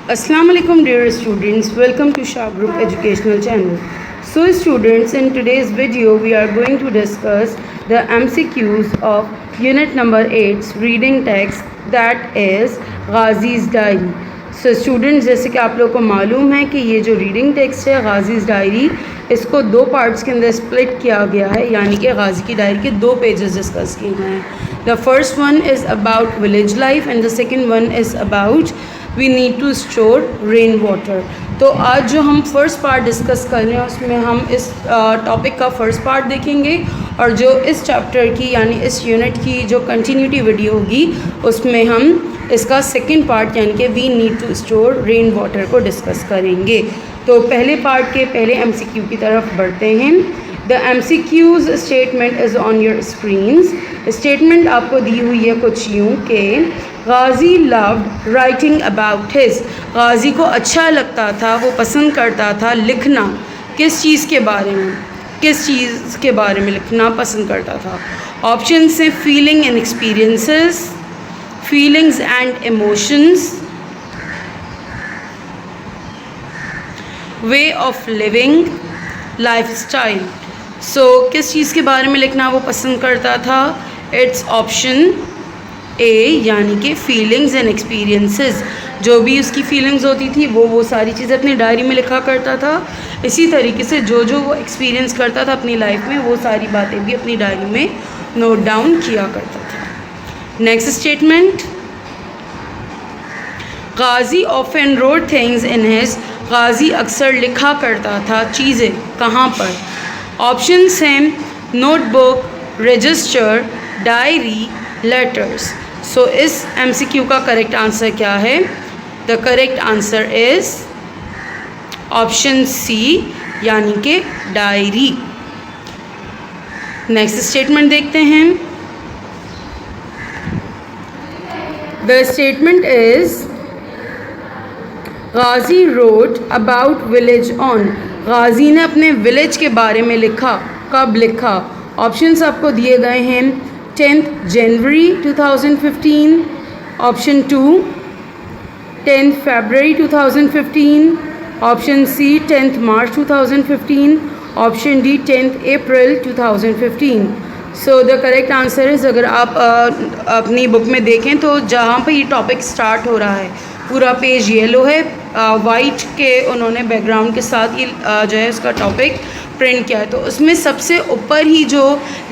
Assalamu alaikum dear students, welcome to Shah Group Educational Channel. So students, in today's video we are going to discuss the MCQs of unit number 8 reading text, that is Ghazi's Diary. So students, जैसे कि आप लोग को मालूम है कि ये जो रीडिंग टेक्स्ट है गाजीज़ डायरी, इसको दो पार्ट्स के अंदर स्प्लिट किया गया है, यानी कि गाजी की डायरी के दो पेजेस डिस्कस किए गए हैं. The first one is about village life and the second one is about we need to store rain water. तो आज जो हम फर्स्ट पार्ट डिस्कस कर रहे हैं उसमें हम इस टॉपिक का फर्स्ट पार्ट देखेंगे, और जो इस चैप्टर की यानी इस यूनिट की जो कंटिन्यूटी वीडियो होगी उसमें हम इसका सेकंड पार्ट यानी कि we need to store rain water को डिस्कस करेंगे. तो पहले पार्ट के पहले MCQ की तरफ बढ़ते हैं. The MCQs statement is on your screens. Statement आपको दी हुई है कुछ यूँ कि गाजी लव्ड राइटिंग अबाउट हिज. गाजी को अच्छा लगता था, वो पसंद करता था लिखना. किस चीज़ के बारे में? किस चीज़ के बारे में लिखना पसंद करता था? ऑप्शन से feeling and experiences, feelings and emotions, way of living, lifestyle. So किस चीज़ के बारे में लिखना वो पसंद करता था? इट्स ऑप्शन ए यानी कि फीलिंग्स एंड एक्सपीरियंसेस. जो भी उसकी फीलिंग्स होती थी वो सारी चीज़ें अपनी डायरी में लिखा करता था. इसी तरीके से जो वो एक्सपीरियंस करता था अपनी लाइफ में वो सारी बातें भी अपनी डायरी में नोट डाउन किया करता था. Next statement, Ghazi often road things in his. गाजी अक्सर लिखा करता था चीज़ें. कहाँ पर? ऑप्शंस हैं नोटबुक, रजिस्टर, डायरी, लेटर्स. सो इस MCQ का करेक्ट आंसर क्या है? The correct answer is option C यानी कि डायरी. नेक्स्ट स्टेटमेंट देखते हैं. The statement is Ghazi wrote about village on. गाजी ने अपने विलेज के बारे में लिखा. कब लिखा? ऑप्शंस आपको दिए गए हैं 10th जनवरी 2015, ऑप्शन 2 10th फरवरी 2015, ऑप्शन सी 10th मार्च 2015, ऑप्शन डी 10th अप्रैल 2015. So the correct answer is, अगर आप अपनी बुक में देखें तो जहाँ पे ये टॉपिक स्टार्ट हो रहा है पूरा पेज येलो है, वाइट के उन्होंने बैकग्राउंड के साथ ये जो है उसका टॉपिक प्रिंट किया है. तो उसमें सबसे ऊपर ही जो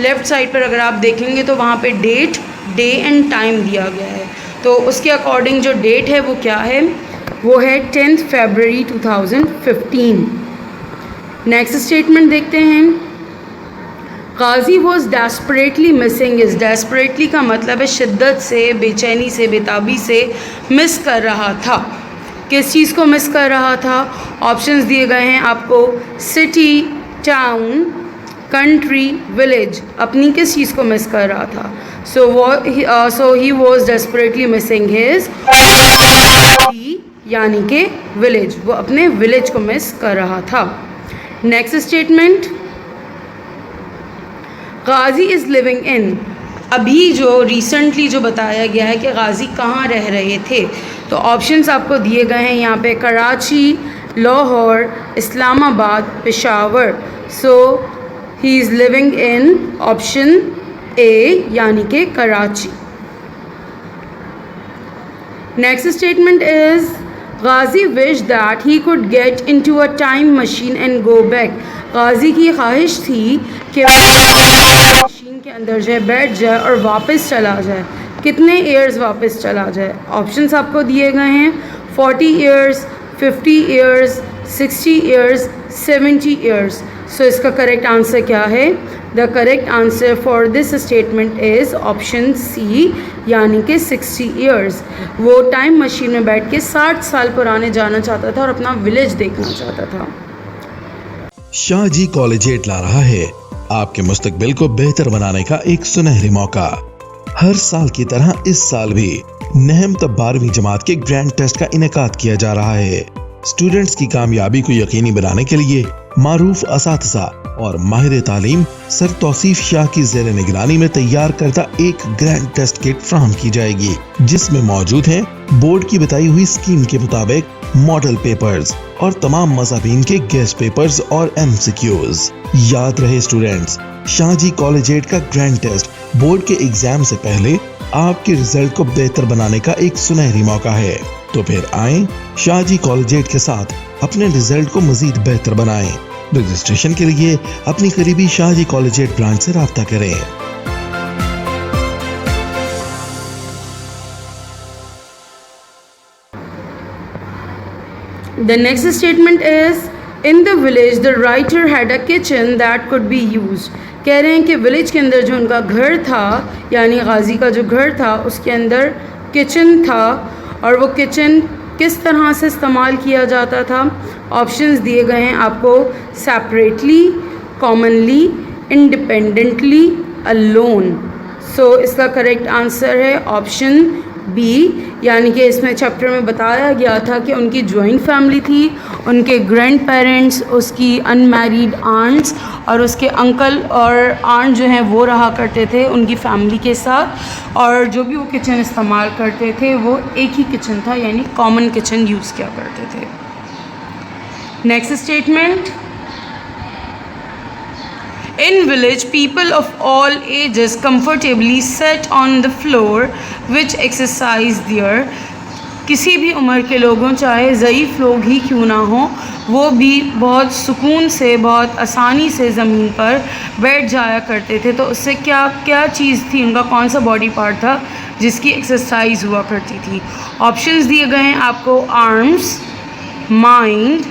लेफ़्ट साइड पर अगर आप देखेंगे तो वहाँ पे डेट, डे एंड टाइम दिया गया है. तो उसके अकॉर्डिंग जो डेट है वो क्या है? वो है 10th फरवरी 2015. नेक्स्ट स्टेटमेंट देखते हैं. Ghazi was desperately missing is. Desperately का मतलब है शिद्दत से, बेचैनी से, बेताबी से मिस कर रहा था. किस चीज़ को मिस कर रहा था? ऑप्शंस दिए गए हैं आपको सिटी, टाउन, कंट्री, विलेज. अपनी किस चीज़ को मिस कर रहा था? So he was desperately missing his यानी कि विलेज. वो अपने विलेज को मिस कर रहा था. Next statement, Ghazi is living इन. अभी जो रिसेंटली जो बताया गया है कि गाजी कहाँ रह रहे थे, तो ऑप्शंस आपको दिए गए हैं यहाँ पे Karachi, Lahore, Islamabad, Peshawar. So he is living in option A यानी कि Karachi. Next statement is Ghazi wish that he could get into a time machine and go back. Ghazi की ख्वाहिश थी कि मशीन के अंदर जाए, बैठ जाए और वापस चला जाए. कितने ईयर्स वापस चला जाए? ऑप्शंस आपको दिए गए हैं 40 years, 50 years, 60 years, 70 years. So इसका करेक्ट आंसर क्या है? The correct answer for this statement is option C यानी कि 60 ईयर्स. वो टाइम मशीन में बैठ के 60 साल पुराने जाना चाहता था और अपना विलेज देखना चाहता था. शाहजी कॉलेजिएट ला रहा है आपके मुस्तकबिल को बेहतर बनाने का एक सुनहरी मौका. हर साल की तरह इस साल भी नहम 12वीं जमात के ग्रैंड टेस्ट का इनेकाद किया जा रहा है. स्टूडेंट्स की कामयाबी को यकीनी बनाने के लिए मारूफ असातिज़ा और माहिर तालीम सर तौसीफ शाह की ज़ेर निगरानी में तैयार करदा एक ग्रैंड टेस्ट किट फ्राहम की जाएगी, जिसमें मौजूद हैं बोर्ड की बताई हुई स्कीम के मुताबिक मॉडल पेपर्स और तमाम मज़ाबीन के गेस्ट पेपर्स और MCQs। याद रहे स्टूडेंट्स, शाहजी कॉलेजिएट का ग्रैंड टेस्ट बोर्ड के एग्जाम से पहले आपके रिजल्ट को बेहतर बनाने का एक सुनहरी मौका है। तो फिर आएं शाहजी कॉलेजिएट के साथ अपने रिजल्ट को मजीद बेहतर बनाएं। रजिस्ट्रेशन के लिए अपनी करीबी शाहजी कॉलेजिएट ब्रांच से राब्ता करें। The next statement is, in the village the writer had a kitchen that could be used. कह रहे हैं कि विलेज के अंदर जो उनका घर था, यानी गाजी का जो घर था, उसके अंदर किचन था और वो किचन किस तरह से इस्तेमाल किया जाता था। ऑप्शंस दिए गए हैं आपको, सेपरेटली, कॉमनली, इंडिपेंडेंटली, अलोन। सो इसका करेक्ट आंसर है ऑप्शन बी, यानी कि इसमें चैप्टर में बताया गया था कि उनकी जॉइंट फैमिली थी, उनके ग्रैंड पेरेंट्स, उसकी अनमैरिड आंट्स और उसके अंकल और आंट जो हैं वो रहा करते थे उनकी फैमिली के साथ, और जो भी वो किचन इस्तेमाल करते थे वो एक ही किचन था, यानी कॉमन किचन यूज़ किया करते थे। Next statement, in village people of all ages comfortably sat on the floor which exercise there। किसी भी उम्र के लोगों, चाहे ज़ईफ़ लोग ही क्यों ना हो, वो भी बहुत सुकून से, बहुत आसानी से ज़मीन पर बैठ जाया करते थे। तो उससे क्या क्या चीज़ थी, उनका कौन सा बॉडी पार्ट था जिसकी एक्सरसाइज हुआ करती थी। ऑप्शंस दिए गए हैं आपको, आर्म्स, माइंड,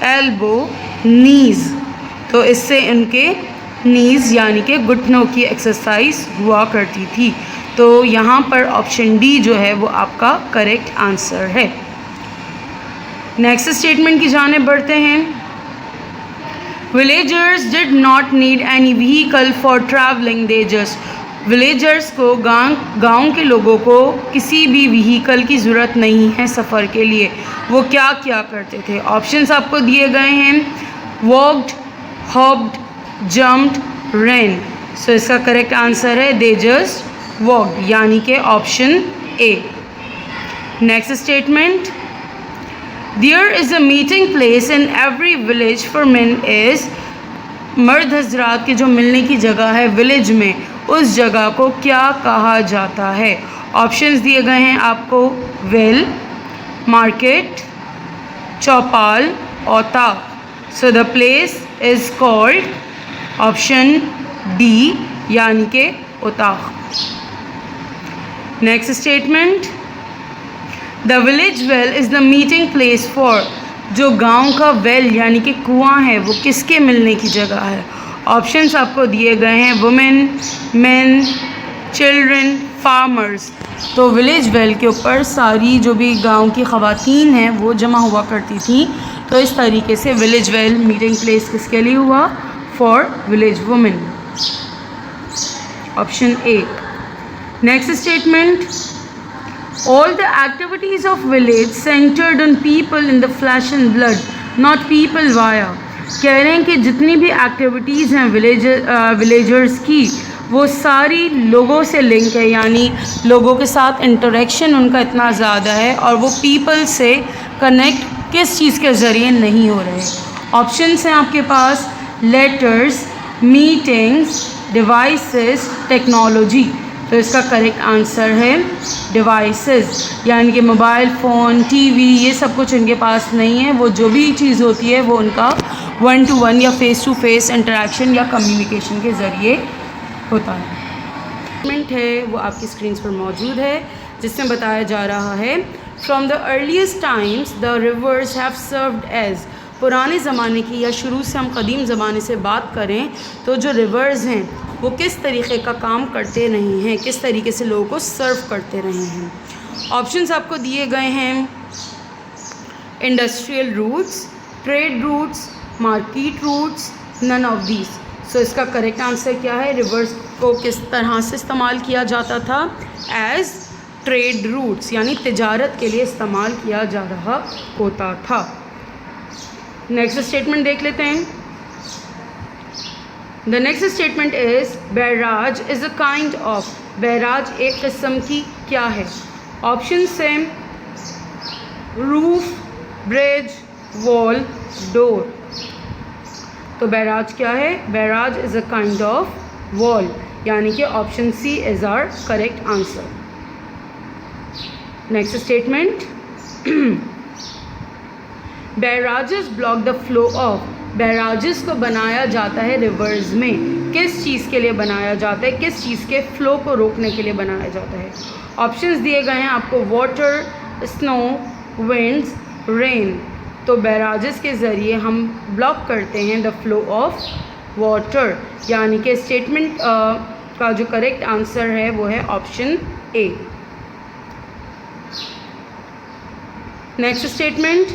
एल्बो, नीज़। तो इससे उनके नीज़ यानी कि घुटनों की एक्सरसाइज हुआ करती थी। तो यहाँ पर ऑप्शन डी जो है वो आपका करेक्ट आंसर है। नेक्स्ट स्टेटमेंट की जाने बढ़ते हैं। Villagers did not need any vehicle for travelling, they just. Villagers को, गांव के लोगों को किसी भी व्हीकल की ज़रूरत नहीं है सफ़र के लिए। वो क्या क्या करते थे। ऑप्शंस आपको दिए गए हैं, walked, hopped, jumped, ran. So इसका करेक्ट आंसर है दे जस्ट वॉक्ड, यानी कि option A. Next statement, there is a meeting place in every village for men is. मर्द हजरात की जो मिलने की जगह है विलेज में, उस जगह को क्या कहा जाता है। ऑप्शंस दिए गए हैं आपको, वेल, मार्केट, चौपाल, औता। So the place is called option D, यानी कि otaq. Next statement, the village well is the meeting place for. जो गांव का वेल यानी कि कुआं है वो किसके मिलने की जगह है। ऑप्शंस आपको दिए गए हैं, वुमेन, मेन, चिल्ड्रन, फार्मर्स। तो विलेज वेल के ऊपर सारी जो भी गांव की ख़वातीन हैं वो जमा हुआ करती थी। तो इस तरीके से विलेज वेल मीटिंग प्लेस किसके लिए हुआ, for village women. Option A. Next statement, all the activities of village centred on people in the flash and blood, not people via. कह रहे हैं कि जितनी भी एक्टिविटीज़ हैं विलेजर्स की, वो सारी लोगों से लिंक है, यानी लोगों के साथ इंटरेक्शन उनका इतना ज़्यादा है और वो पीपल से कनेक्ट किस चीज़ के ज़रिए नहीं हो रहे। ऑप्शंस हैं आपके पास, लेटर्स, मीटिंग्स, डिवाइसेस, टेक्नोलॉजी। तो इसका करेक्ट आंसर है डिवाइसेस, यानी कि मोबाइल फ़ोन, टीवी, ये सब कुछ इनके पास नहीं है। वो जो भी चीज़ होती है वो उनका 1 to 1 या फेस टू फेस इंटरेक्शन या कम्युनिकेशन के ज़रिए होता है। स्टेटमेंट है वो आपकी स्क्रीन पर मौजूद है, जिसमें बताया जा रहा है, from the earliest times the rivers have served as. पुराने ज़माने की या शुरू से हम कदीम ज़माने से बात करें तो जो रिवर्स हैं वो किस तरीक़े का काम करते रहे हैं, किस तरीके से लोगों को सर्व करते रहे हैं। ऑप्शंस आपको दिए गए हैं, industrial routes, trade routes, market routes, none of these. सो इसका करेक्ट आंसर क्या है, रिवर्स को किस तरह से इस्तेमाल किया जाता था, एज ट्रेड रूट्स, यानी तिजारत के लिए इस्तेमाल किया जा रहा होता था। नेक्स्ट स्टेटमेंट देख लेते हैं। The next statement is barrage is a kind of, barrage एक किस्म की क्या है? ऑप्शन से रूफ, ब्रिज, वॉल, डोर। तो बैराज क्या है? Barrage is a kind of wall, यानी कि option C is our correct answer. Next statement, barrages block the flow of, barrages को बनाया जाता है रिवर्स में, किस चीज़ के लिए बनाया जाता है, किस चीज़ के फ्लो को रोकने के लिए बनाया जाता है? ऑप्शंस दिए गए हैं आपको, वाटर, स्नो, विंड्स, रेन। तो बैराजेस के ज़रिए हम ब्लॉक करते हैं द फ्लो ऑफ वाटर, यानी कि स्टेटमेंट का जो करेक्ट आंसर है वो है option A. Next statement,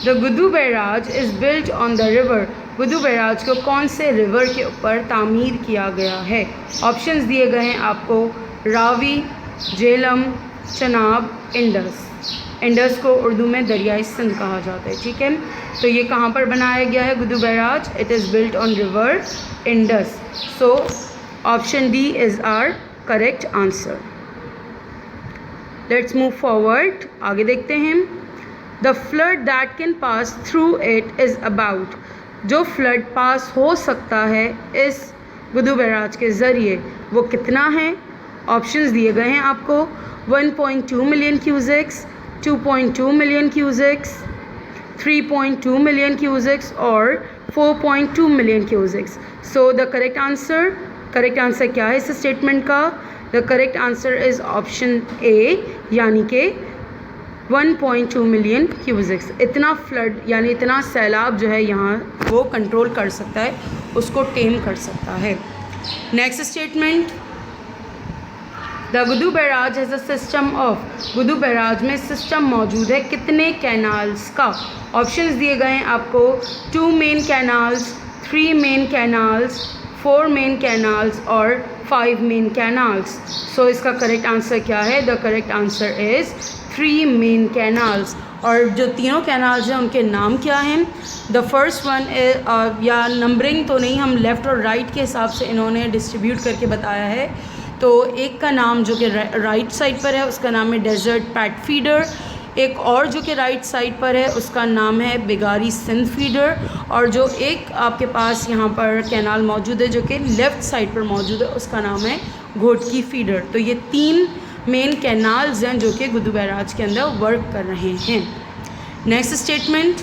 the Guddu barrage is built on the river, Guddu barrage को कौन से रिवर के ऊपर तामीर किया गया है? ऑप्शंस दिए गए हैं आपको, रावी, झेलम, चनाब, इंडस। इंडस को उर्दू में दरियाई सिंध कहा जाता है, ठीक है। तो ये कहाँ पर बनाया गया है Guddu barrage? It is built on river Indus. So option D is our correct answer. Let's move forward, आगे देखते हैं। The flood that can pass through it is about, जो फ्लड पास हो सकता है इस गुदू बैराज के ज़रिए वो कितना है? ऑप्शंस दिए गए हैं आपको, 1.2 million cusecs, 2.2 million cusecs, 3.2 million cusecs और 4.2 million cusecs. So the correct answer क्या है इस स्टेटमेंट का? The correct answer is option A, यानी कि 1.2 मिलियन क्यूजिक्स। इतना फ्लड यानी इतना सैलाब जो है यहाँ वो कंट्रोल कर सकता है, उसको टेम कर सकता है। Next statement, the Guddu barrage has a system of, Guddu barrage में सिस्टम मौजूद है कितने कैनाल्स का? ऑप्शंस दिए गए हैं आपको, 2 main canals, 3 main canals, 4 main canals और 5 मेन कैनाल्स। सो इसका करेक्ट आंसर क्या है? The correct answer is 3 main canals. और जो तीनों कैनाल्स हैं उनके नाम क्या हैं? द फर्स्ट वन या नंबरिंग तो नहीं, हम लेफ़्ट और राइट के हिसाब से इन्होंने डिस्ट्रीब्यूट करके बताया है। तो एक का नाम जो कि राइट साइड पर है उसका नाम है डेजर्ट पैट फीडर, एक और जो कि राइट साइड पर है उसका नाम है बिगारी सिंध फीडर, और जो एक आपके पास यहाँ पर कैनाल मौजूद है जो कि लेफ़्ट साइड पर मौजूद है उसका नाम है घोटकी फीडर। तो ये 3 मेन कैनाल्स हैं जो कि गुदू बैराज के अंदर वर्क कर रहे हैं। Next statement,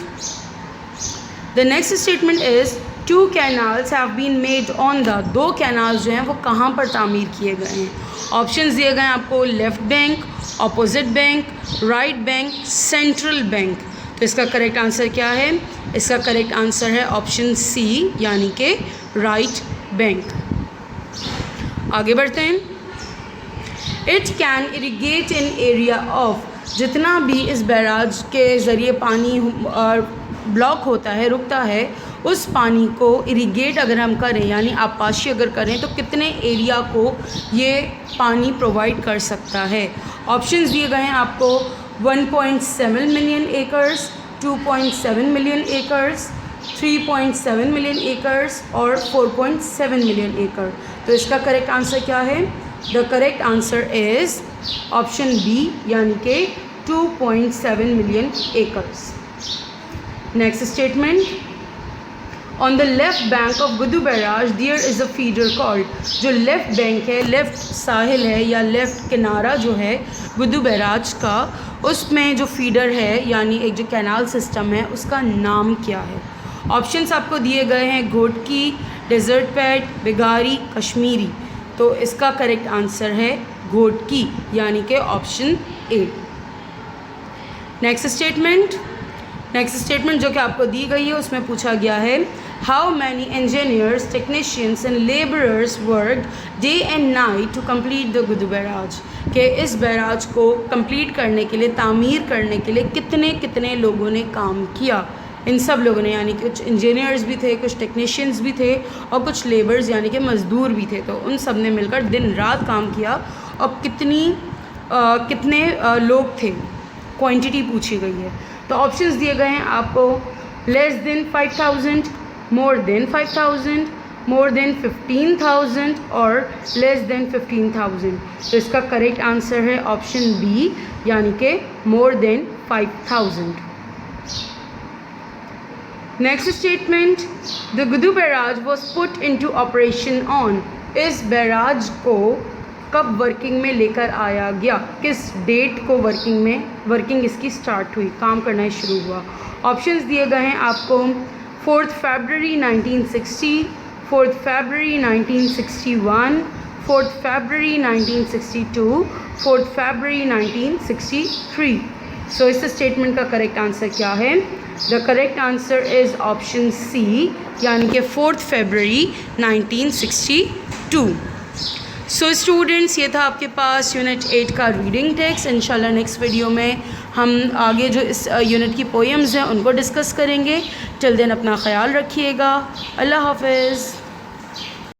the next statement is 2 canals have been made on the, 2 canals जो हैं वो कहाँ पर तामीर किए गए हैं? ऑप्शंस दिए गए हैं आपको, left bank, opposite bank, right bank, central bank. तो इसका करेक्ट आंसर क्या है? इसका करेक्ट आंसर है ऑप्शन सी, यानी कि राइट बैंक। आगे बढ़ते हैं। It can irrigate in area of, जितना भी इस बैराज के ज़रिए पानी ब्लॉक होता है, रुकता है, उस पानी को इरीगेट अगर हम करें यानी आपाशी अगर करें तो कितने एरिया को ये पानी प्रोवाइड कर सकता है? ऑप्शंस दिए गए हैं आपको, 1.7 million acres, 2.7 million acres, 3.7 million acres और 4.7 मिलियन एकड़। तो इसका करेक्ट आंसर क्या है? The correct answer is option B, यानी कि 2.7 million acres. Next statement, on the left bank of Guddu barrage there is a feeder called, जो लेफ़्ट बैंक है, लेफ़्ट साहिल है या लेफ़्ट किनारा जो है गुदू बैराज का, उसमें जो फीडर है यानी एक जो कैनाल सिस्टम है उसका नाम क्या है? ऑप्शंस आपको दिए गए हैं, घोटकी, डेजर्ट पैट, बिगारी, कश्मीरी। तो इसका करेक्ट आंसर है घोटकी, यानी कि ऑप्शन ए। नेक्स्ट स्टेटमेंट जो कि आपको दी गई है उसमें पूछा गया है, how many engineers, technicians and labourers work day and night to complete the Guddu barrage, कि इस बैराज को कंप्लीट करने के लिए, तामीर करने के लिए कितने लोगों ने काम किया? इन सब लोगों ने, यानी कुछ इंजीनियर्स भी थे, कुछ टेक्नीशियंस भी थे और कुछ लेबर्स यानी कि मज़दूर भी थे। तो उन सब ने मिलकर दिन रात काम किया। और कितने लोग थे, क्वांटिटी पूछी गई है। तो ऑप्शंस दिए गए हैं आपको, less than 5,000, more than 5,000, more than 15,000 और less than 15,000? तो इसका करेक्ट आंसर है ऑप्शन बी, यानी कि more than 5,000. Next statement, the Gudu barrage was put into operation on. इस बैराज को कब वर्किंग में लेकर आया गया? किस डेट को वर्किंग इसकी स्टार्ट हुई, काम करना शुरू हुआ? ऑप्शंस दिए गए हैं आपको 4 फरवरी 1960, 4 फरवरी 1961, 4 फरवरी 1962, 4 फरवरी 1963. सो इस स्टेटमेंट का करेक्ट आंसर क्या है? The correct answer is option C, यानी कि 4 फरवरी 1962. सो स्टूडेंट्स, ये था आपके पास यूनिट 8 का रीडिंग टेक्स्ट. इंशाल्लाह नेक्स्ट वीडियो में हम आगे जो इस यूनिट की पोएम्स हैं उनको डिस्कस करेंगे. टिल देन अपना ख्याल रखिएगा. अल्लाह हाफ़िज़.